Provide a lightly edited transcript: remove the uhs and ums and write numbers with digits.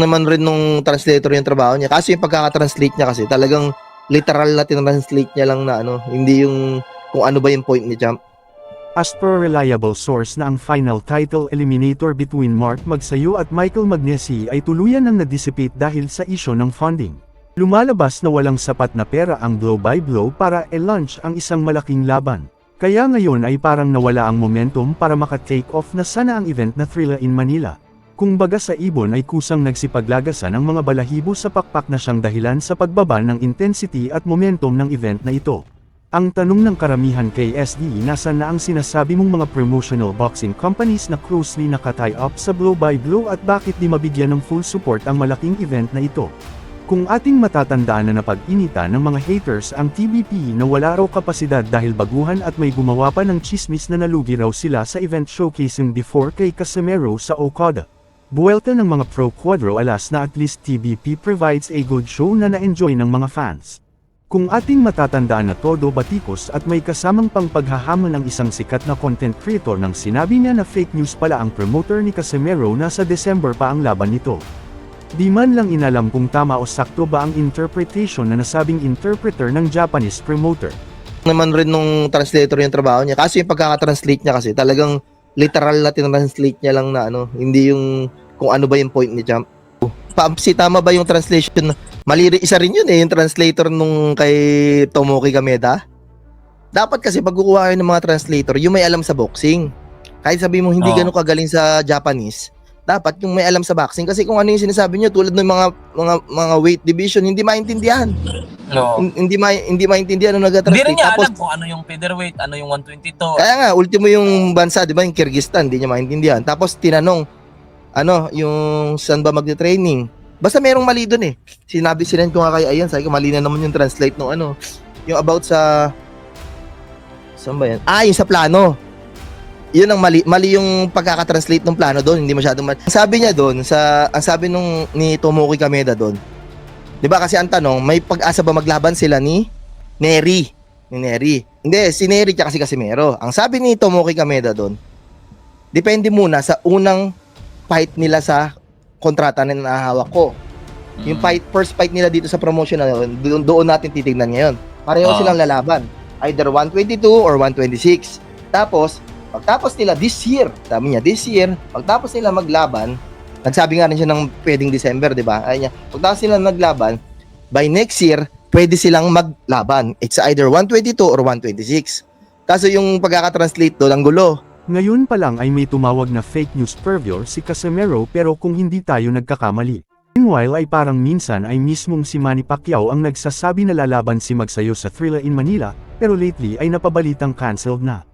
Naman rin nung translator yung trabaho niya. Kasi yung pagkaka-translate niya kasi talagang literal na tinranslate niya lang na ano, hindi yung kung ano ba yung point ni Champ. As per reliable source na ang final title eliminator between Mark Magsayo at Michael Magnesi ay tuluyan ng na-dissipate dahil sa isyo ng funding. Lumalabas na walang sapat na pera ang blow by blow para i-launch ang isang malaking laban. Kaya ngayon ay parang nawala ang momentum para maka-take off na sana ang event na Thrilla in Manila. Kung baga sa ibon ay kusang nagsipaglagasan ang mga balahibo sa pakpak na siyang dahilan sa pagbaba ng intensity at momentum ng event na ito. Ang tanong ng karamihan kay SD, nasan na ang sinasabi mong mga promotional boxing companies na closely naka-tie up sa blow by blow at bakit di mabigyan ng full support ang malaking event na ito? Kung ating matatandaan na napag-inita ng mga haters ang TBP na wala raw kapasidad dahil baguhan at may gumawa pa ng chismis na nalugi raw sila sa event showcasing before kay Casimero sa Okada. Buwelta ng mga pro quadro alas na at least TBP provides a good show na na-enjoy ng mga fans. Kung ating matatandaan na todo batikos at may kasamang pang paghahamon ng isang sikat na content creator nang sinabi niya na fake news pala ang promoter ni Casimero na sa December pa ang laban nito. Di man lang inalam kung tama o sakto ba ang interpretation na nasabing interpreter ng Japanese promoter. Naman rin nung translator yung trabaho niya. Kasi yung pagkaka-translate niya kasi talagang literal na tinranslate niya lang na ano, hindi yung kung ano ba yung point ni Champ. Si tama ba yung translation? Mali isa rin yun yung translator nung kay Tomoki Kameda. Dapat kasi pag kukuha kayo ng mga translator, yung may alam sa boxing. Kahit sabi mo hindi ganun kagaling sa Japanese, dapat yung may alam sa boxing kasi kung ano yung sinasabi niyo tulad ng mga weight division hindi maintindihan. No. Hindi maintindihan ano nag-translate. Hindi rin niya Tapos alam kung ano yung featherweight, ano yung 122. kaya nga ultimo yung bansa, 'di ba, yung Kyrgyzstan, hindi niya maintindihan. Tapos tinanong ano, yung saan ba magte-training? Basta merong mali doon eh. Sinend ko nga kay Ayan, sabi ko mali na naman yung translate ng ano, yung about sa saan ba yan? Yung sa plano. Yun ang mali yung pagkaka-translate ng plano doon, hindi masyadong sabi niya doon ang sabi ni Tomoki Kameda doon. 'Di ba kasi ang tanong, may pag-asa ba maglaban sila ni Neri? Hindi, si Neri kasi Casimero. Ang sabi ni Tomoki Kameda doon, depende muna sa unang fight nila sa kontrata na nahahawak ko. Yung first fight nila dito sa promotion na doon natin titignan ngayon. Pareho silang lalaban. Either 122 or 126. Tapos, pagtapos nila this year, pagtapos nila maglaban, nagsabi nga rin siya ng pwedeng December, di ba? Ay niya, pagtapos nila maglaban, by next year, pwede silang maglaban. It's either 122 or 126. Kaso yung pagkaka-translate doon, ang gulo. Ngayon pa lang ay may tumawag na fake news purveyor si Casimero pero kung hindi tayo nagkakamali. Meanwhile ay parang minsan ay mismong si Manny Pacquiao ang nagsasabi na lalaban si Magsayo sa Thrilla in Manila, pero lately ay napabalitang cancelled na.